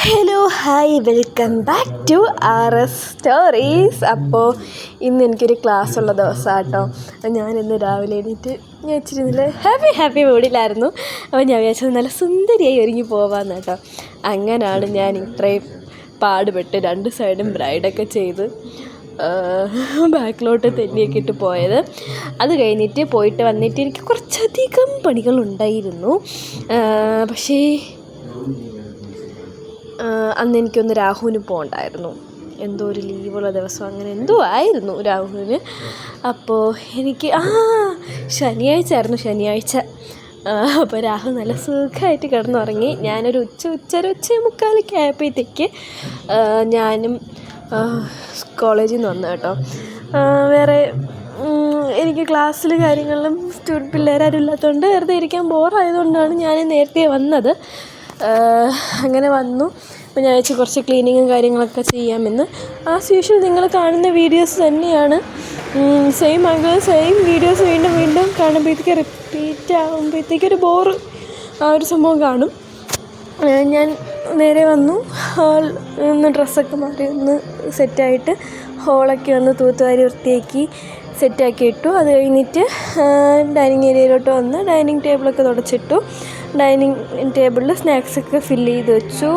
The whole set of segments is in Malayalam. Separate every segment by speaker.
Speaker 1: Hello hi welcome back to RS stories. അപ്പോൾ ഇന്ന് എനിക്കൊരു ക്ലാസ് ഉള്ള ദിവസമാണ് കേട്ടോ. ഞാനിന്ന് രാവിലെ എണീറ്റ് ഞാൻ ഇച്ചിരി നല്ല ഹാപ്പി മൂഡിലായിരുന്നു. അപ്പോൾ ഞാൻ വിചാരിച്ചത് നല്ല സുന്ദരിയായി ഒരുങ്ങി പോവാമെന്ന് കേട്ടോ. അങ്ങനെയാണ് ഞാൻ ഇത്രയും പാടുപെട്ട് രണ്ട് സൈഡും ബ്രൈഡൊക്കെ ചെയ്ത് ബാക്കിലോട്ട് തെന്നിയൊക്കെ ഇട്ട് പോയത്. അത് കഴിഞ്ഞിട്ട് പോയിട്ട് വന്നിട്ട് എനിക്ക് കുറച്ചധികം പണികളുണ്ടായിരുന്നു. പക്ഷേ അന്ന് എനിക്കൊന്ന് രാഹുവിന് പോകണ്ടായിരുന്നു, എന്തോ ഒരു ലീവുള്ള ദിവസം അങ്ങനെ എന്തോ ആയിരുന്നു രാഹുവിന്. അപ്പോൾ എനിക്ക് ശനിയാഴ്ച ആയിരുന്നു. അപ്പോൾ രാഹു നല്ല സുഖമായിട്ട് കിടന്നുറങ്ങി. ഞാനൊരു ഉച്ച മുക്കാലൊക്കെ ആയപ്പോഴത്തേക്ക് ഞാനും കോളേജിൽ നിന്ന് വന്നു കേട്ടോ. വേറെ എനിക്ക് ക്ലാസ്സിൽ കാര്യങ്ങളിലും പിള്ളേരാരും ഇല്ലാത്തതുകൊണ്ട് വെറുതെ ഇരിക്കാൻ ബോറായതുകൊണ്ടാണ് ഞാൻ നേരത്തെ വന്നത്. അങ്ങനെ വന്നു. അപ്പോൾ ഞാൻ വെച്ച് കുറച്ച് ക്ലീനിങ്ങും കാര്യങ്ങളൊക്കെ ചെയ്യാമെന്ന്. ആസ് യൂഷ്വൽ നിങ്ങൾ കാണുന്ന വീഡിയോസ് തന്നെയാണ്. സെയിം ആംഗിൾ സെയിം വീഡിയോസ് വീണ്ടും കാണുമ്പോഴത്തേക്ക് റിപ്പീറ്റ് ആകുമ്പോഴത്തേക്കൊരു ബോറ് ഒരു സംഭവം കാണും. ഞാൻ നേരെ വന്നു. ഒന്ന് ഡ്രസ്സൊക്കെ മാറി ഒന്ന് സെറ്റായിട്ട് ഹോളൊക്കെ ഒന്ന് തൂത്തുവാരി വൃത്തിയാക്കി സെറ്റാക്കി ഇട്ടു. അത് കഴിഞ്ഞിട്ട് ഡൈനിങ് ഏരിയയിലോട്ട് വന്ന് ഡൈനിങ് ടേബിളൊക്കെ തുടച്ചിട്ടു. ഡൈനിങ് ടേബിളിൽ സ്നാക്സൊക്കെ ഫില്ല് ചെയ്ത് വെച്ചു.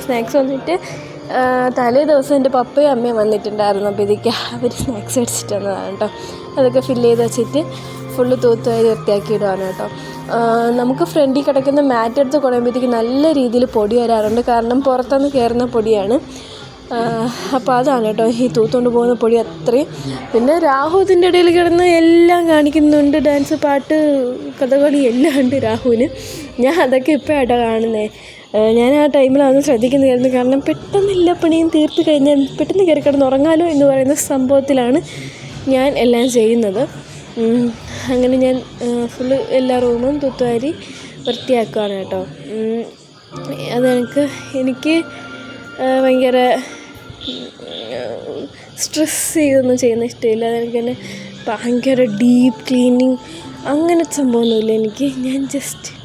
Speaker 1: സ്നാക്സ് വന്നിട്ട് തലേ ദിവസം എൻ്റെ പപ്പയും അമ്മയും വന്നിട്ടുണ്ടായിരുന്നു. അപ്പോൾ ഇതൊക്കെ അവർ സ്നാക്സ് മേടിച്ചിട്ട് വന്നതാണ് കേട്ടോ. അതൊക്കെ ഫില്ല് ചെയ്ത് വെച്ചിട്ട് ഫുള്ള് തൂത്തുവാരി വൃത്തിയാക്കി ഇടുകയാണ് കേട്ടോ. നമുക്ക് ഫ്രണ്ടിൽ കിടക്കുന്ന മാറ്റ് എടുത്ത് കുടയുമ്പോഴത്തേക്ക് നല്ല രീതിയിൽ പൊടി വരാറുണ്ട്, കാരണം പുറത്തുനിന്ന് കയറുന്ന പൊടിയാണ്. അപ്പോൾ അതാണ് കേട്ടോ ഈ തൂത്തുകൊണ്ട് പോകുന്ന പൊടി അത്രയും. പിന്നെ രാഹു ഇതിൻ്റെ ഇടയിൽ കിടന്ന് എല്ലാം കാണിക്കുന്നുണ്ട്, ഡാൻസ്, പാട്ട്, കഥകളി എല്ലാം ഉണ്ട് രാഹുവിന്. ഞാൻ അതൊക്കെ ഇപ്പോഴാട്ടോ കാണുന്നത്. ഞാൻ ആ ടൈമിലതൊന്നും ശ്രദ്ധിക്കുന്നില്ലായിരുന്നു, കാരണം പെട്ടെന്ന് എല്ലാ പണിയും തീർത്ത് കഴിഞ്ഞാൽ പെട്ടെന്ന് കയറി കിടന്ന് ഉറങ്ങാലോ എന്ന് പറയുന്ന സംഭവത്തിലാണ് ഞാൻ എല്ലാം ചെയ്യുന്നത്. അങ്ങനെ ഞാൻ ഫുള്ള് എല്ലാ റൂമും തൂത്തുവാരി വൃത്തിയാക്കുകയാണ് കേട്ടോ. എനിക്ക് ഭയങ്കര സ്ട്രെസ് ചെയ്തൊന്നും ചെയ്യുന്ന ഇഷ്ടമില്ല. അതെനിക്ക് തന്നെ ഭയങ്കര ഡീപ്പ് ക്ലീനിങ് അങ്ങനെ സംഭവമൊന്നുമില്ല എനിക്ക്. ഞാൻ ജസ്റ്റ്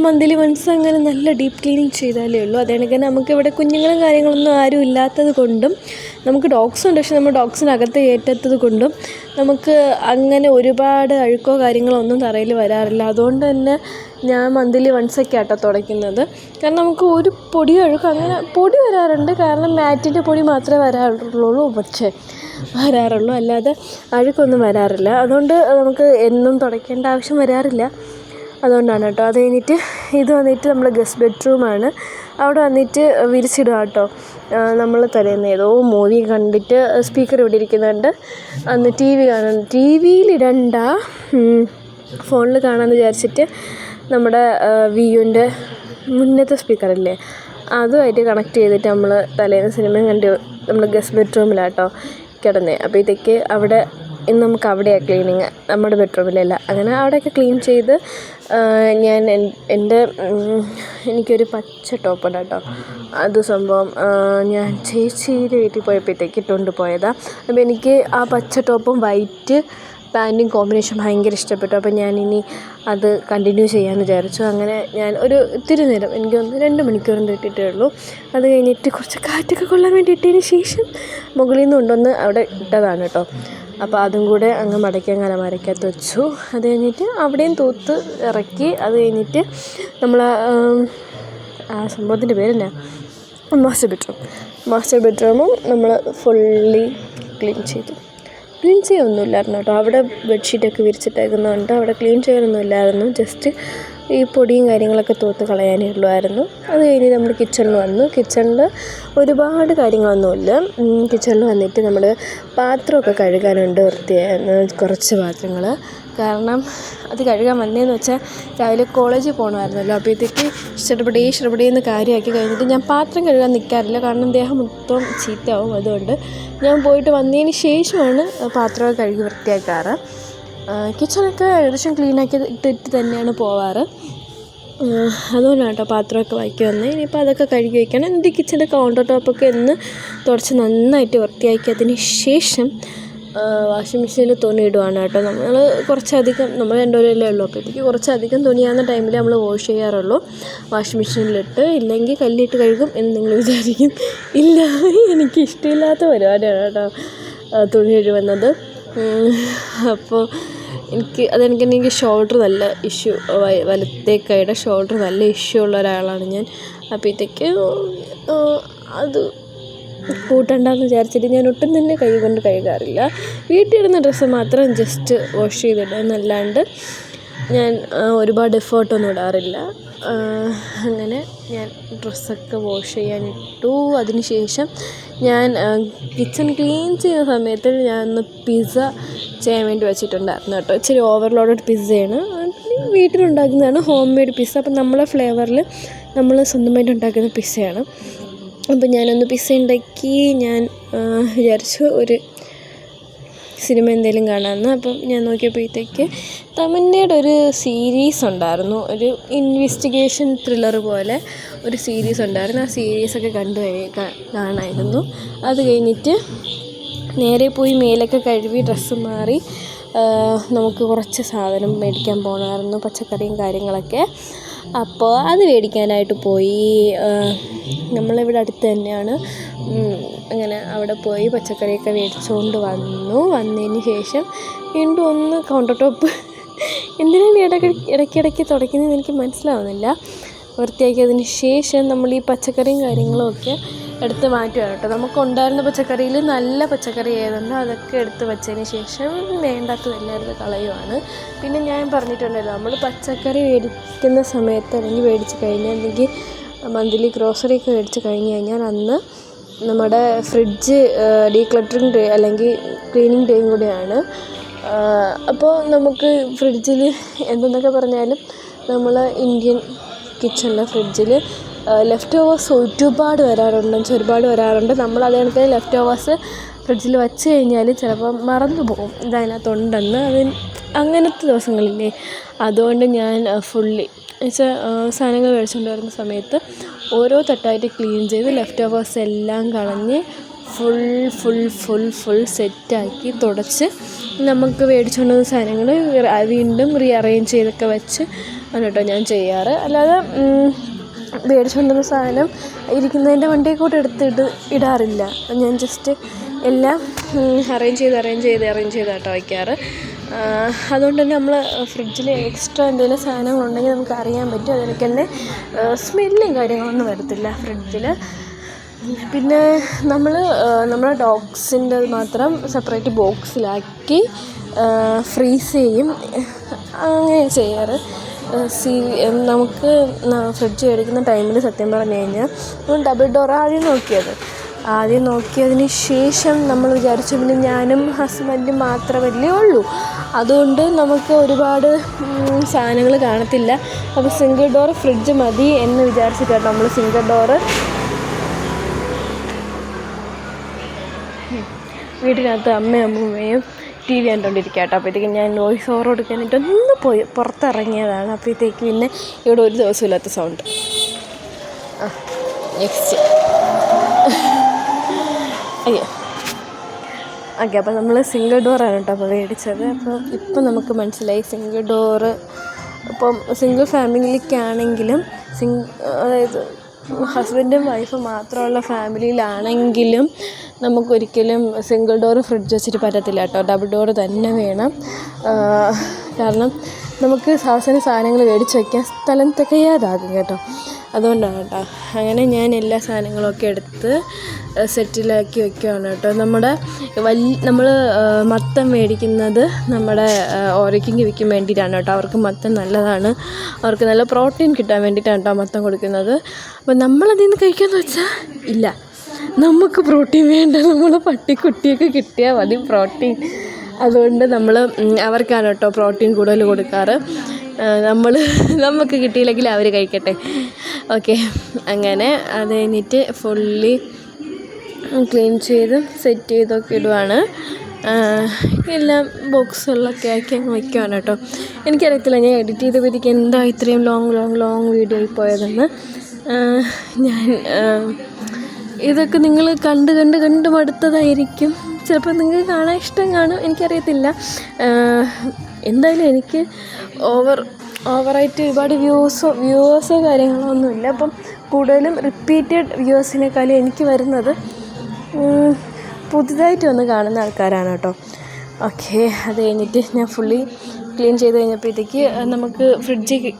Speaker 1: മന്ത്ലി വൺസ് അങ്ങനെ നല്ല ഡീപ്പ് ക്ലീനിങ് ചെയ്താലേ ഉള്ളൂ. അതെനിക്ക് തന്നെ നമുക്കിവിടെ കുഞ്ഞുങ്ങളും കാര്യങ്ങളൊന്നും ആരും ഇല്ലാത്തത് കൊണ്ടും നമുക്ക് ഡോഗ്സ് ഉണ്ട്, പക്ഷെ നമ്മൾ ഡോഗ്സിനകത്ത് കയറ്റാത്തത് കൊണ്ടും നമുക്ക് അങ്ങനെ ഒരുപാട് അഴുക്കോ കാര്യങ്ങളോ ഒന്നും തറയിൽ വരാറില്ല. അതുകൊണ്ട് തന്നെ ഞാൻ മന്ത്ലി വൺസൊക്കെ ആട്ടോ തുടയ്ക്കുന്നത്. കാരണം നമുക്ക് ഒരു പൊടി അഴുക്ക് അങ്ങനെ പൊടി വരാറുണ്ട്, കാരണം മാറ്റിൻ്റെ പൊടി മാത്രമേ വരാറുള്ളൂ, അല്ലാതെ അഴുക്കൊന്നും വരാറില്ല. അതുകൊണ്ട് നമുക്ക് എന്നും തുടയ്ക്കേണ്ട ആവശ്യം വരാറില്ല. അതുകൊണ്ടാണ് കേട്ടോ. അത് കഴിഞ്ഞിട്ട് ഇത് വന്നിട്ട് നമ്മൾ ഗസ്റ്റ് ബെഡ്റൂമാണ്. അവിടെ വന്നിട്ട് വിരിച്ചിടുക കേട്ടോ. നമ്മൾ തലേന്ന് ഏതോ മൂവി കണ്ടിട്ട് സ്പീക്കർ ഇവിടെ ഇരിക്കുന്നുണ്ട്. അന്ന് TV കാണുന്നു. TVയിലിടണ്ട, ഫോണിൽ കാണാമെന്ന് വിചാരിച്ചിട്ട് നമ്മുടെ വിയുൻ്റെ മുന്നത്തെ സ്പീക്കറില്ലേ അതുമായിട്ട് കണക്ട് ചെയ്തിട്ട് നമ്മൾ തലേന്ന് സിനിമയും കണ്ട് നമ്മൾ ഗസ്റ്റ് ബെഡ്റൂമിലാട്ടോ കിടന്നത്. അപ്പോൾ ഇതൊക്കെ അവിടെ ഇന്ന് നമുക്ക് അവിടെയാണ് ക്ലീനിങ്, നമ്മുടെ ബെഡ്റൂമിലല്ല. അങ്ങനെ അവിടെയൊക്കെ ക്ലീൻ ചെയ്ത് ഞാൻ എനിക്കൊരു പച്ച ടോപ്പുണ്ട് കേട്ടോ. അത് സംഭവം ഞാൻ ചേച്ചിയുടെ വീട്ടിൽ പോയപ്പോഴത്തേക്ക് ഇട്ടുകൊണ്ട് പോയതാണ്. അപ്പോൾ എനിക്ക് ആ പച്ച ടോപ്പും വൈറ്റ് പാൻറ്റും കോമ്പിനേഷൻ ഭയങ്കര ഇഷ്ടപ്പെട്ടു. അപ്പോൾ ഞാനിനി അത് കണ്ടിന്യൂ ചെയ്യാമെന്ന് വിചാരിച്ചു. അങ്ങനെ ഞാൻ ഇത്തിരി നേരം, എനിക്ക് 2 മണിക്കൂറിൻ്റെ ഇട്ടിട്ടേ ഉള്ളൂ. അത് കഴിഞ്ഞിട്ട് കുറച്ച് കാറ്റൊക്കെ കൊള്ളാൻ വേണ്ടി ഇട്ടതിന് ശേഷം മുകളിൽ നിന്ന് കൊണ്ടുവന്ന് അവിടെ ഇട്ടതാണ് കേട്ടോ. അപ്പോൾ അതും കൂടെ അങ്ങ് മടക്കകത്ത് വെച്ചു. അത് കഴിഞ്ഞിട്ട് അവിടെയും തൂത്ത് ഇറക്കി. അത് കഴിഞ്ഞിട്ട് നമ്മൾ ആ സംഭവത്തിൻ്റെ പേരെന്നാ, മാസ്റ്റർ ബെഡ്റൂമും നമ്മൾ ഫുള്ളി ക്ലീൻ ചെയ്യൊന്നുമില്ലായിരുന്നു കേട്ടോ. അവിടെ ബെഡ്ഷീറ്റൊക്കെ വിരിച്ചിട്ടേക്കുന്നതുകൊണ്ട് അവിടെ ക്ലീൻ ചെയ്യാനൊന്നുമില്ലായിരുന്നു, ജസ്റ്റ് ഈ പൊടിയും കാര്യങ്ങളൊക്കെ തൂത്ത് കളയാനേ ഉള്ളായിരുന്നു. അത് കഴിഞ്ഞ് നമ്മൾ കിച്ചണിൽ വന്നു. കിച്ചണിൽ ഒരുപാട് കാര്യങ്ങളൊന്നുമില്ല. കിച്ചണിൽ വന്നിട്ട് നമ്മൾ പാത്രമൊക്കെ കഴുകാനുണ്ട്, കുറച്ച് പാത്രങ്ങൾ. കാരണം അത് കഴുകാൻ വന്നതെന്ന് വെച്ചാൽ രാവിലെ കോളേജിൽ പോകണമായിരുന്നല്ലോ. അപ്പോഴത്തേക്ക് ഇഷ്ടപ്പെടേന്ന് കാര്യമാക്കി കഴിഞ്ഞിട്ട് ഞാൻ പാത്രം കഴുകാൻ നിൽക്കാറില്ല, കാരണം ദേഹം മൊത്തം ചീത്തയാവും. അതുകൊണ്ട് ഞാൻ പോയിട്ട് വന്നതിന് ശേഷമാണ് പാത്രമൊക്കെ കഴുകി വൃത്തിയാക്കാറ്. കിച്ചണൊക്കെ ഏകദേശം ക്ലീനാക്കി ഇട്ടിട്ട് തന്നെയാണ് പോവാറ്. അതുകൊണ്ടാണ് കേട്ടോ പാത്രമൊക്കെ ബാക്കി വന്നത്. ഇനിയിപ്പോൾ അതൊക്കെ കഴുകി വയ്ക്കണം. എന്നിട്ട് കിച്ചൻ്റെ കൗണ്ടർ ടോപ്പൊക്കെ ഒന്ന് തുടച്ച് നന്നായിട്ട് വൃത്തിയാക്കിയതിന് ശേഷം വാഷിംഗ് മെഷീനിൽ തുണി ഇടുവാണ് കേട്ടോ. നമ്മൾ കുറച്ചധികം, നമ്മൾ രണ്ടുപേരല്ലേ ഉള്ളൂ, അപ്പോഴത്തേക്ക് കുറച്ചധികം തുണിയാകുന്ന ടൈമിൽ നമ്മൾ വാഷ് ചെയ്യാറുള്ളൂ. വാഷിംഗ് മെഷീനിലിട്ട്, ഇല്ലെങ്കിൽ കല്ലിട്ട് കഴുകും എന്ന് നിങ്ങൾ വിചാരിക്കും. ഇല്ല, എനിക്കിഷ്ടമില്ലാത്ത പരിപാടിയാണ് കേട്ടോ തുണി കഴുകുന്നത്. അപ്പോൾ എനിക്ക് ഷോൾഡർ നല്ല ഇഷ്യൂ, വലത്തെ കൈയുടെ ഷോൾഡർ നല്ല ഇഷ്യൂ ഉള്ള ഒരാളാണ് ഞാൻ. അപ്പോഴത്തേക്ക് അത് കൂട്ടണ്ടെന്ന് വിചാരിച്ചിട്ട് ഞാൻ ഒട്ടും തന്നെ കൈ കൊണ്ട് കഴുകാറില്ല. വീട്ടിലിടുന്ന ഡ്രസ്സ് മാത്രം ജസ്റ്റ് വാഷ് ചെയ്തിടുക എന്നല്ലാണ്ട് ഞാൻ ഒരുപാട് എഫേർട്ടൊന്നും ഇടാറില്ല. അങ്ങനെ ഞാൻ ഡ്രസ്സൊക്കെ വാഷ് ചെയ്യാനിട്ടു. അതിന് ശേഷം ഞാൻ കിച്ചൺ ക്ലീൻ ചെയ്യുന്ന സമയത്ത് ഞാനൊന്ന് പിസ്സ ചെയ്യാൻ വേണ്ടി വെച്ചിട്ടുണ്ടായിരുന്നു കേട്ടോ. ഇച്ചിരി ഓവർലോഡഡ് പിസ്സയാണ്, വീട്ടിലുണ്ടാക്കുന്നതാണ്, ഹോം മെയ്ഡ് പിസ്സ. അപ്പം നമ്മളെ ഫ്ലേവറിൽ നമ്മൾ സ്വന്തമായിട്ട് ഉണ്ടാക്കുന്ന പിസ്സയാണ്. അപ്പം ഞാനൊന്ന് പിസ്സ ഉണ്ടാക്കി. ഞാൻ വിചാരിച്ചു ഒരു സിനിമ എന്തെങ്കിലും കാണാമെന്ന്. അപ്പം ഞാൻ നോക്കിയപ്പോഴത്തേക്ക് തമന്നയുടെ ഒരു സീരീസ് ഉണ്ടായിരുന്നു, ഒരു ഇൻവെസ്റ്റിഗേഷൻ ത്രില്ലർ പോലെ ഒരു സീരീസ് ഉണ്ടായിരുന്നു. ആ സീരീസൊക്കെ കാണാമായിരുന്നു. അത് കഴിഞ്ഞിട്ട് നേരെ പോയി മേലൊക്കെ കഴുകി ഡ്രസ്സ് മാറി നമുക്ക് കുറച്ച് സാധനം മേടിക്കാൻ പോകണമായിരുന്നു, പച്ചക്കറിയും കാര്യങ്ങളൊക്കെ. അപ്പോൾ അത് മേടിക്കാനായിട്ട് പോയി. നമ്മളിവിടെ അടുത്ത് തന്നെയാണ്. അങ്ങനെ അവിടെ പോയി പച്ചക്കറിയൊക്കെ മേടിച്ചുകൊണ്ട് വന്നതിന് ശേഷം വീണ്ടും ഒന്ന് കൗണ്ടർ ടോപ്പ് എന്തിനാണ് ഇടയ്ക്കിടയ്ക്ക് തുടയ്ക്കുന്നതെന്ന് എനിക്ക് മനസ്സിലാവുന്നില്ല. വൃത്തിയാക്കിയതിന് ശേഷം നമ്മൾ ഈ പച്ചക്കറിയും കാര്യങ്ങളും ഒക്കെ എടുത്ത് മാറ്റുകയാണ് കേട്ടോ. നമുക്കുണ്ടായിരുന്ന പച്ചക്കറിയിൽ നല്ല പച്ചക്കറി ഏതുണ്ടോ അതൊക്കെ എടുത്ത് വെച്ചതിന് ശേഷം വേണ്ടാത്തതെല്ലാം എടുത്ത് കളയുവാണ്. പിന്നെ ഞാൻ പറഞ്ഞിട്ടുണ്ടല്ലോ, നമ്മൾ പച്ചക്കറി മേടിക്കുന്ന സമയത്ത് അല്ലെങ്കിൽ മേടിച്ച് കഴിഞ്ഞാൽ, അല്ലെങ്കിൽ മന്ത്ലി ഗ്രോസറി ഒക്കെ മേടിച്ച് കഴിഞ്ഞ് കഴിഞ്ഞാൽ അന്ന് നമ്മുടെ ഫ്രിഡ്ജ് ഡീക്ലട്ടറിങ് ഡേ അല്ലെങ്കിൽ ക്ലീനിങ് ഡേയും കൂടിയാണ്. അപ്പോൾ നമുക്ക് ഫ്രിഡ്ജിൽ എന്തെന്നൊക്കെ പറഞ്ഞാലും നമ്മൾ ഇന്ത്യൻ കിച്ചണിലെ ഫ്രിഡ്ജിൽ ലെഫ്റ്റ് ഓവേഴ്സ് ഒരുപാട് വരാറുണ്ട്. നമ്മൾ അത് കണക്ക് ലെഫ്റ്റ് ഓവേഴ്സ് ഫ്രിഡ്ജിൽ വച്ച് കഴിഞ്ഞാൽ ചിലപ്പോൾ മറന്നു പോകും ഇതതിനകത്തുണ്ടെന്ന്. അങ്ങനത്തെ ദിവസങ്ങളില്ലേ, അതുകൊണ്ട് ഞാൻ ഫുള്ളി സാധനങ്ങൾ മേടിച്ചുകൊണ്ട് വരുന്ന സമയത്ത് ഓരോ തട്ടായിട്ട് ക്ലീൻ ചെയ്ത് ലെഫ്റ്റ് ഓവേഴ്സ് എല്ലാം കളഞ്ഞ് ഫുൾ സെറ്റാക്കി തുടച്ച് നമുക്ക് മേടിച്ചുകൊണ്ട് വന്ന സാധനങ്ങൾ വീണ്ടും റീഅറേഞ്ച് ചെയ്തൊക്കെ വെച്ച് ആണ് കേട്ടോ ഞാൻ ചെയ്യാറ്. അല്ലാതെ മേടിച്ചുകൊണ്ടുവന്ന സാധനം ഇരിക്കുന്നതിൻ്റെ വണ്ടിയിൽ കൂടെ ഇടാറില്ല. ഞാൻ ജസ്റ്റ് എല്ലാം അറേഞ്ച് ചെയ്ത് കേട്ടോ വയ്ക്കാറ്. അതുകൊണ്ട് തന്നെ നമ്മൾ ഫ്രിഡ്ജിൽ എക്സ്ട്രാ എന്തെങ്കിലും സാധനങ്ങളുണ്ടെങ്കിൽ നമുക്ക് അറിയാൻ പറ്റും. അതിനൊക്കെ തന്നെ സ്മെല്ലും കാര്യങ്ങളൊന്നും വരത്തില്ല ഫ്രിഡ്ജിൽ. പിന്നെ നമ്മുടെ ഡോഗ്സിൻ്റെ മാത്രം സെപ്പറേറ്റ് ബോക്സിലാക്കി ഫ്രീസ് ചെയ്യും. അങ്ങനെ ചെയ്യാറ്. നമുക്ക് ഫ്രിഡ്ജ് മേടിക്കുന്ന ടൈമിൽ സത്യം പറഞ്ഞു കഴിഞ്ഞാൽ നമ്മൾ ഡബിൾ ഡോർ ആദ്യം നോക്കിയതിന് ശേഷം നമ്മൾ വിചാരിച്ചു പിന്നെ ഞാനും ഹസ്ബൻഡും മാത്രമല്ലേ ഉള്ളൂ, അതുകൊണ്ട് നമുക്ക് ഒരുപാട് സാധനങ്ങൾ കാണത്തില്ല. അപ്പോൾ സിംഗിൾ ഡോർ ഫ്രിഡ്ജ് മതി എന്ന് വിചാരിച്ചിട്ടാണ് നമ്മൾ സിംഗിൾ ഡോറ് വീട്ടിനകത്ത് അമ്മയും ടി വി കണ്ടുകൊണ്ടിരിക്കുക കേട്ടോ. അപ്പോഴത്തേക്കും ഞാൻ വോയിസ് ഓവർ കൊടുക്കാനായിട്ട് ഒന്ന് പോയി പുറത്തിറങ്ങിയതാണ്. അപ്പോഴത്തേക്ക് പിന്നെ ഇവിടെ ഒരു ദിവസമില്ലാത്ത സൗണ്ട്. നെക്സ്റ്റ് അയ്യോ ഓക്കെ. അപ്പോൾ നമ്മൾ സിംഗിൾ ഡോറാണ് കേട്ടോ അപ്പോൾ മേടിച്ചത്. അപ്പോൾ ഇപ്പം നമുക്ക് മനസ്സിലായി സിംഗിൾ ഡോറ് ഇപ്പം സിംഗിൾ ഫാമിലിക്കാണെങ്കിലും അതായത് ഹസ്ബൻഡും വൈഫും മാത്രമുള്ള ഫാമിലിയിലാണെങ്കിലും നമുക്കൊരിക്കലും സിംഗിൾ ഡോറ് ഫ്രിഡ്ജ് വെച്ചിട്ട് പറ്റത്തില്ല കേട്ടോ. ഡബിൾ ഡോറ് തന്നെ വേണം. കാരണം നമുക്ക് സാധനങ്ങൾ മേടിച്ച് വയ്ക്കാൻ സ്ഥലം തികയാതാകും കേട്ടോ. അതുകൊണ്ടാണ് കേട്ടോ. അങ്ങനെ ഞാൻ എല്ലാ സാധനങ്ങളൊക്കെ എടുത്ത് സെറ്റിലാക്കി വയ്ക്കുകയാണ് കേട്ടോ. നമ്മൾ മത്തം മേടിക്കുന്നത് നമ്മുടെ ഓരയ്ക്കും വിൽക്കാൻ വേണ്ടിയിട്ടാണ് കേട്ടോ. അവർക്ക് മത്തം നല്ലതാണ്, അവർക്ക് നല്ല പ്രോട്ടീൻ കിട്ടാൻ വേണ്ടിയിട്ടാണ് കേട്ടോ മത്തം കൊടുക്കുന്നത്. അപ്പോൾ നമ്മളതിൽ നിന്ന് കഴിക്കാമെന്ന് വെച്ചാൽ ഇല്ല, നമുക്ക് പ്രോട്ടീൻ വേണ്ട, നമ്മൾ പട്ടിക്കുട്ടിയൊക്കെ കിട്ടിയാൽ മതി പ്രോട്ടീൻ. അതുകൊണ്ട് നമ്മൾ അവർക്കാണ് കേട്ടോ പ്രോട്ടീൻ കൂടുതൽ കൊടുക്കാറ്. നമുക്ക് കിട്ടിയില്ലെങ്കിൽ അവർ കഴിക്കട്ടെ. ഓക്കെ, അങ്ങനെ അത് കഴിഞ്ഞിട്ട് ഫുള്ളി ക്ലീൻ ചെയ്ത് സെറ്റ് ചെയ്തൊക്കെ ഇടുവാണ്. എല്ലാം ബോക്സുകളിലൊക്കെ ആക്കി അങ്ങ് വയ്ക്കുവാണ് കേട്ടോ. എനിക്കറിയത്തില്ല ഞാൻ എഡിറ്റ് ചെയ്തപ്പോഴത്തേക്ക് എന്താ ഇത്രയും ലോങ് വീഡിയോ ആയി പോയതെന്ന്. ഞാൻ ഇതൊക്കെ നിങ്ങൾ കണ്ട് മടുത്തതായിരിക്കും. ചിലപ്പോൾ നിങ്ങൾക്ക് കാണാൻ ഇഷ്ടം കാണും, എനിക്കറിയത്തില്ല. എന്തായാലും എനിക്ക് ഓവറായിട്ട് ഒരുപാട് വ്യൂവേഴ്സോ കാര്യങ്ങളോ ഒന്നുമില്ല. അപ്പം കൂടുതലും റിപ്പീറ്റഡ് വ്യൂവേഴ്സിനേക്കാളും എനിക്ക് വരുന്നത് പുതുതായിട്ട് വന്ന് കാണുന്ന ആൾക്കാരാണ് കേട്ടോ. ഓക്കെ, അത് കഴിഞ്ഞിട്ട് ഞാൻ ഫുള്ളി ക്ലീൻ ചെയ്ത് കഴിഞ്ഞപ്പോഴത്തേക്ക് നമുക്ക്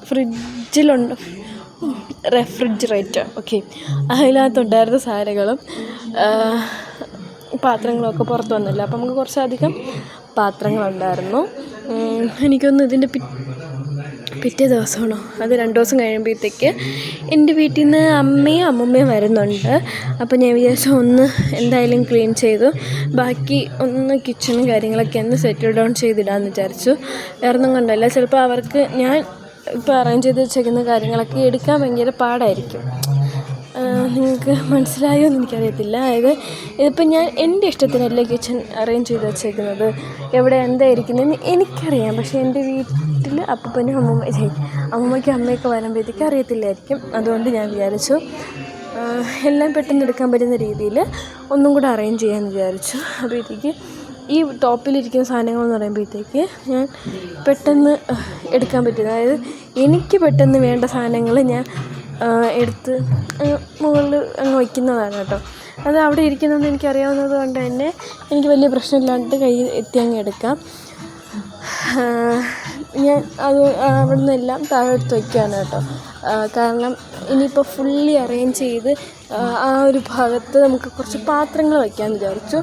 Speaker 1: ഫ്രിഡ്ജിലുണ്ട് റെഫ്രിജറേറ്റർ. ഓക്കെ, അതിനകത്തുണ്ടായിരുന്ന സാധനങ്ങളും പാത്രങ്ങളൊക്കെ പുറത്ത് വന്നില്ല. അപ്പം നമുക്ക് കുറച്ചധികം പാത്രങ്ങളുണ്ടായിരുന്നു. എനിക്കൊന്ന് ഇതിൻ്റെ പിറ്റേ ദിവസമാണോ അത് 2 ദിവസം കഴിയുമ്പോഴത്തേക്ക് എൻ്റെ വീട്ടിൽ നിന്ന് അമ്മയും അമ്മൂമ്മയും വരുന്നുണ്ട്. അപ്പോൾ ഞാൻ വിചാരിച്ചു ഒന്ന് എന്തായാലും ക്ലീൻ ചെയ്തു ബാക്കി ഒന്ന് കിച്ചണും കാര്യങ്ങളൊക്കെ ഒന്ന് സെറ്റിൽ ഡൗൺ ചെയ്തിടാമെന്ന് വിചാരിച്ചു. വേറൊന്നും കൊണ്ടല്ല, ചിലപ്പോൾ അവർക്ക് ഞാൻ ഇപ്പോൾ അറേഞ്ച് ചെയ്ത് വെച്ചേക്കുന്ന കാര്യങ്ങളൊക്കെ എടുക്കാൻ ഭയങ്കര പാടായിരിക്കും. നിങ്ങൾക്ക് മനസ്സിലായോ എന്ന് എനിക്കറിയത്തില്ല. അതായത് ഇതിപ്പോൾ ഞാൻ എൻ്റെ ഇഷ്ടത്തിനല്ലേ കിച്ചൺ അറേഞ്ച് ചെയ്ത് വെച്ചേക്കുന്നത്, എവിടെ എന്തായിരിക്കുന്നതെന്ന് എനിക്കറിയാം. പക്ഷേ എൻ്റെ വീട്ടിൽ അപ്പനും അമ്മൂമ്മയ്ക്കും അമ്മയൊക്കെ വരുമ്പോഴത്തേക്ക് അറിയത്തില്ലായിരിക്കും. അതുകൊണ്ട് ഞാൻ വിചാരിച്ചു എല്ലാം പെട്ടെന്ന് എടുക്കാൻ പറ്റുന്ന രീതിയിൽ ഒന്നും കൂടെ അറേഞ്ച് ചെയ്യാമെന്ന് വിചാരിച്ചു. അപ്പോഴത്തേക്ക് ഈ ടോപ്പിലിരിക്കുന്ന സാധനങ്ങളെന്ന് പറയുമ്പോഴത്തേക്ക് ഞാൻ പെട്ടെന്ന് എടുക്കാൻ പറ്റും. അതായത് എനിക്ക് പെട്ടെന്ന് വേണ്ട സാധനങ്ങൾ ഞാൻ എടുത്ത് മുകളിൽ അങ്ങ് വയ്ക്കുന്നതാണ് കേട്ടോ. അത് അവിടെ ഇരിക്കുന്നതെന്ന് എനിക്കറിയാവുന്നത് കൊണ്ട് തന്നെ എനിക്ക് വലിയ പ്രശ്നമില്ലാണ്ട് കയ്യിൽ എത്തി അങ്ങ് എടുക്കാം. ഞാൻ അത് അവിടെ നിന്നെല്ലാം താഴെ എടുത്ത് വയ്ക്കുകയാണ് കേട്ടോ. കാരണം ഇനിയിപ്പോൾ ഫുള്ളി അറേഞ്ച് ചെയ്ത് ആ ഒരു ഭാഗത്ത് നമുക്ക് കുറച്ച് പാത്രങ്ങൾ വയ്ക്കാമെന്ന് വിചാരിച്ചു.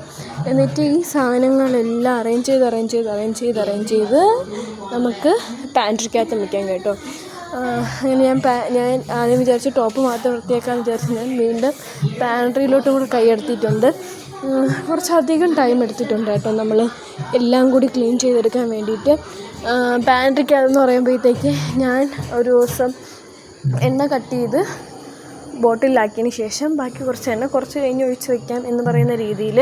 Speaker 1: എന്നിട്ട് ഈ സാധനങ്ങളെല്ലാം അറേഞ്ച് ചെയ്ത് നമുക്ക് പാൻട്രിക്കകത്ത് വയ്ക്കാം കേട്ടോ. അങ്ങനെ ഞാൻ ആദ്യം വിചാരിച്ചു ടോപ്പ് മാത്രം വൃത്തിയാക്കാമെന്ന് വിചാരിച്ചു. ഞാൻ വീണ്ടും പാൻട്രിയിലോട്ടും കൂടെ കൈയെടുത്തിട്ടുണ്ട്. കുറച്ചധികം ടൈം എടുത്തിട്ടുണ്ട് കേട്ടോ നമ്മൾ എല്ലാം കൂടി ക്ലീൻ ചെയ്തെടുക്കാൻ വേണ്ടിയിട്ട്. പാൻട്രിക്കകത്തെന്ന് പറയുമ്പോഴത്തേക്ക് ഞാൻ ഒരു ദിവസം എണ്ണ കട്ട് ചെയ്ത് ബോട്ടിലാക്കിയതിന് ശേഷം ബാക്കി കുറച്ച് എണ്ണ കുറച്ച് കഴിഞ്ഞ് ഒഴിച്ച് വയ്ക്കാം എന്ന് പറയുന്ന രീതിയിൽ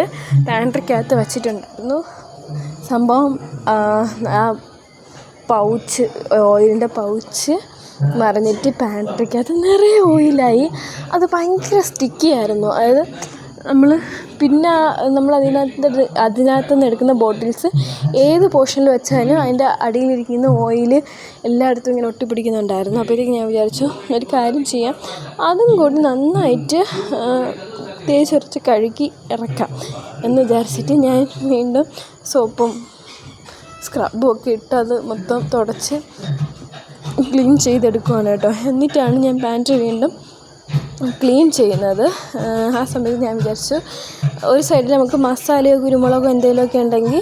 Speaker 1: പാൻട്രിക്കകത്ത് വച്ചിട്ടുണ്ടായിരുന്നു. സംഭവം ആ പൗച്ച്, ഓയിലിൻ്റെ പൗച്ച് മറിഞ്ഞിട്ട് പാൻട്രിക്കകത്ത് നിറയെ ഓയിലായി. അത് ഭയങ്കര സ്റ്റിക്കി ആയിരുന്നു. അതായത് നമ്മൾ അതിനകത്ത് നിന്ന് എടുക്കുന്ന ബോട്ടിൽസ് ഏത് പോർഷനിൽ വെച്ചാലും അതിൻ്റെ അടിയിലിരിക്കുന്ന ഓയിൽ എല്ലായിടത്തും ഇങ്ങനെ ഒട്ടിപ്പിടിക്കുന്നുണ്ടായിരുന്നു. അപ്പോഴത്തേക്ക് ഞാൻ വിചാരിച്ചു ഒരു കാര്യം ചെയ്യാം, അതും കൂടി നന്നായിട്ട് തേച്ചൊരച്ച് കഴുകി ഇറക്കാം എന്ന് വിചാരിച്ചിട്ട് ഞാൻ വീണ്ടും സോപ്പും സ്ക്രബും ഒക്കെ ഇട്ട് അത് മൊത്തം തുടച്ച് ക്ലീൻ ചെയ്തെടുക്കുകയാണ് കേട്ടോ. എന്നിട്ടാണ് ഞാൻ പാൻറ്റ് വീണ്ടും ക്ലീൻ ചെയ്യുന്നത്. ആ സമയത്ത് ഞാൻ വിചാരിച്ചു ഒരു സൈഡിൽ നമുക്ക് മസാലയോ കുരുമുളകോ എന്തെങ്കിലുമൊക്കെ ഉണ്ടെങ്കിൽ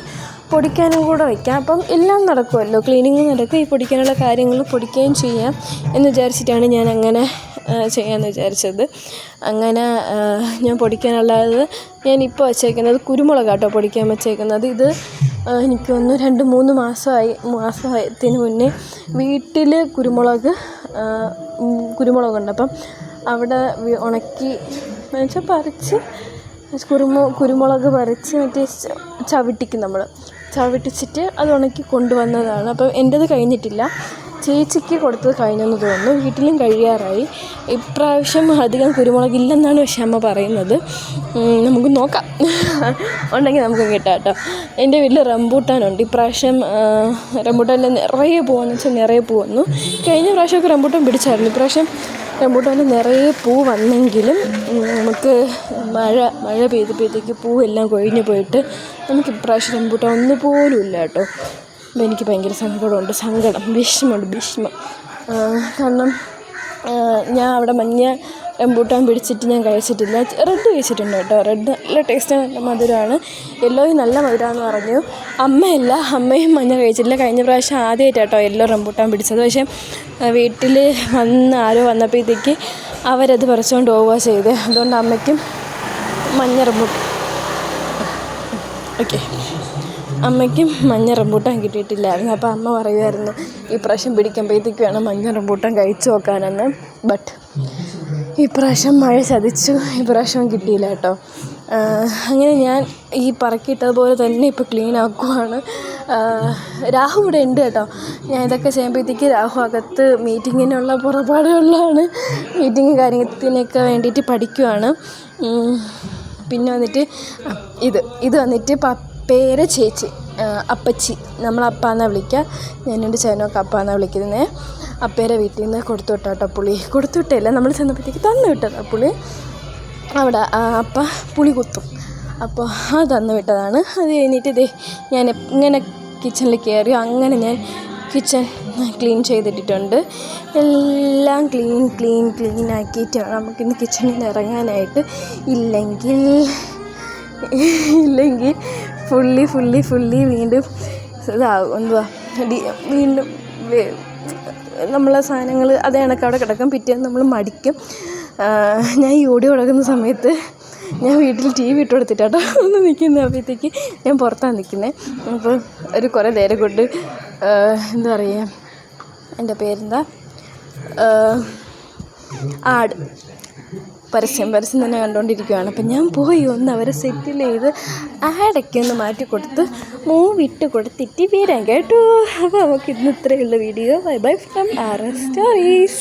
Speaker 1: പൊടിക്കാനും കൂടെ വയ്ക്കാം. അപ്പം എല്ലാം നടക്കുമല്ലോ, ക്ലീനിങ് നടക്കും, ഈ പൊടിക്കാനുള്ള കാര്യങ്ങൾ പൊടിക്കുകയും ചെയ്യാം എന്ന് വിചാരിച്ചിട്ടാണ് ഞാൻ അങ്ങനെ ചെയ്യാമെന്ന് വിചാരിച്ചത്. അങ്ങനെ ഞാൻ പൊടിക്കാനുള്ളത് ഞാനിപ്പോൾ വച്ചേക്കുന്നത് കുരുമുളകാട്ടോ പൊടിക്കാൻ വച്ചേക്കുന്നത്. ഇത് എനിക്കൊന്ന് 2-3 മാസത്തിന് മുന്നേ വീട്ടിൽ കുരുമുളകുണ്ട്. അപ്പം അവിടെ ഉണക്കി എന്നുവെച്ചാൽ പറിച്ച് കുരുമുളക് പറിച്ച് മറ്റേ ചവിട്ടിച്ചിട്ട് അത് ഉണക്കി കൊണ്ടുവന്നതാണ്. അപ്പം എൻ്റേത് കഴിഞ്ഞിട്ടില്ല, ചേച്ചിക്ക് കൊടുത്തത് കഴിഞ്ഞെന്ന് തോന്നുന്നു. വീട്ടിലും കഴിയാറായി. ഇപ്രാവശ്യം അധികം കുരുമുളകില്ലെന്നാണ് പക്ഷെ അമ്മ പറയുന്നത്. നമുക്ക് നോക്കാം, ഉണ്ടെങ്കിൽ നമുക്ക് കിട്ടാം കേട്ടോ. എൻ്റെ വീട്ടിൽ റംബൂട്ടാനുണ്ട്. ഇപ്രാവശ്യം റംബൂട്ടാനിൽ നിറയെ പൂ വന്നു. കഴിഞ്ഞ പ്രാവശ്യമൊക്കെ റംബൂട്ടാൻ പിടിച്ചായിരുന്നു. ഇപ്രാവശ്യം റംബൂട്ടാനിൽ നിറയെ പൂ വന്നെങ്കിലും നമുക്ക് മഴ പെയ്തപ്പോഴത്തേക്ക് പൂവെല്ലാം കൊഴിഞ്ഞു പോയിട്ട് നമുക്ക് ഇപ്രാവശ്യം റംബൂട്ടാൻ ഒന്നുപോലും ഇല്ല കേട്ടോ. എനിക്ക് ഭയങ്കര വിഷമം. കാരണം ഞാൻ അവിടെ മഞ്ഞ റംബൂട്ടാൻ പിടിച്ചിട്ട് ഞാൻ കഴിച്ചിട്ടില്ല. റെഡ് കഴിച്ചിട്ടുണ്ട് കേട്ടോ. റെഡ് നല്ല ടേസ്റ്റ്, നല്ല മധുരമാണ്. യെല്ലോയും നല്ല മധുരമാണെന്ന് പറഞ്ഞു. അമ്മയും മഞ്ഞ കഴിച്ചിട്ടില്ല. കഴിഞ്ഞ പ്രാവശ്യം ആദ്യമായിട്ട് കേട്ടോ യെല്ലോ റംബൂട്ടാൻ പിടിച്ചത്. പക്ഷേ വീട്ടിൽ ആരോ വന്നപ്പോഴത്തേക്ക് അവരത് പറിച്ചുകൊണ്ട് പോവുക ചെയ്ത്. അതുകൊണ്ട് അമ്മയ്ക്കും മഞ്ഞ റംബൂട്ടാൻ കിട്ടിയിട്ടില്ലായിരുന്നു. അപ്പോൾ അമ്മ പറയുമായിരുന്നു ഈ പ്രാവശ്യം പിടിക്കുമ്പോഴത്തേക്ക് വേണം മഞ്ഞ റംബൂട്ടാൻ കഴിച്ചു നോക്കാനെന്ന്. ബട്ട് ഇപ്രാവശ്യം മഴ ചതിച്ചു, ഇപ്രാവശ്യം കിട്ടിയില്ല കേട്ടോ. അങ്ങനെ ഞാൻ ഈ പറക്കിയിട്ടതുപോലെ തന്നെ ഇപ്പോൾ ക്ലീൻ ആക്കുവാണ്. രാഹു ഇവിടെ ഉണ്ട് കേട്ടോ. ഞാൻ ഇതൊക്കെ ചെയ്യുമ്പോഴത്തേക്ക് രാഹു അകത്ത് മീറ്റിങ്ങിനുള്ള പുറപ്പാടുകളിലാണ്. മീറ്റിംഗ് കാര്യത്തിനൊക്കെ വേണ്ടിയിട്ട് പഠിക്കുവാണ്. പിന്നെ വന്നിട്ട് ഇത് വന്നിട്ട് പപ്പേരെ ചേച്ചി, അപ്പച്ചി, നമ്മളപ്പാന്നാണ് വിളിക്കുക. ഞാനെൻ്റെ ചേനൊക്കെ അപ്പാന്നാണ് വിളിക്കുന്നത്. അപ്പേരെ വീട്ടിൽ നിന്ന് കൊടുത്തു വിട്ടാട്ടോ പുളി. കൊടുത്തു വിട്ടല്ല, നമ്മൾ ചെന്നപ്പോഴത്തേക്ക് തന്നു വിട്ടതാണ് പുളി. അവിടെ അപ്പ പുളി കുത്തും, അപ്പോൾ അത് തന്നു വിട്ടതാണ്. അത് കഴിഞ്ഞിട്ട് ഞാൻ ഇങ്ങനെ കിച്ചണിൽ കയറി. അങ്ങനെ ഞാൻ കിച്ചൺ ക്ലീൻ ചെയ്തിട്ടിട്ടുണ്ട്. എല്ലാം ക്ലീൻ ആക്കിയിട്ട് വേണം നമുക്കിന്ന് കിച്ചണിൽ നിന്ന് ഇറങ്ങാനായിട്ട്. ഇല്ലെങ്കിൽ ഫുള്ളി വീണ്ടും ഇതാകും. വീണ്ടും നമ്മളെ സാധനങ്ങൾ അതേ കണക്ക് അവിടെ കിടക്കും. പിറ്റേന്ന് നമ്മൾ മടിക്കും. ഞാൻ ഈ ഓടി കിടക്കുന്ന സമയത്ത് ഞാൻ വീട്ടിൽ TV ഇട്ട് കൊടുത്തിട്ടാട്ടോ ഒന്ന് നിൽക്കുന്നത്. അപ്പോഴത്തേക്ക് ഞാൻ പുറത്താണ് നിൽക്കുന്നത്. അപ്പോൾ കുറേ നേരം കൊണ്ട് എന്താ പറയുക, എൻ്റെ പേരെന്താ, ആട് പരസ്യം തന്നെ കണ്ടുകൊണ്ടിരിക്കുകയാണ്. അപ്പം ഞാൻ പോയി ഒന്ന് അവരെ സെറ്റിൽ ചെയ്ത് ആഡൊക്കെ ഒന്ന് മാറ്റി കൊടുത്ത് മൂവിട്ട് കൊടുത്തിട്ട് വരാം കേട്ടോ. അപ്പോൾ നമുക്ക് ഇന്ന് ഇത്രയുള്ള video. Bye from RS stories.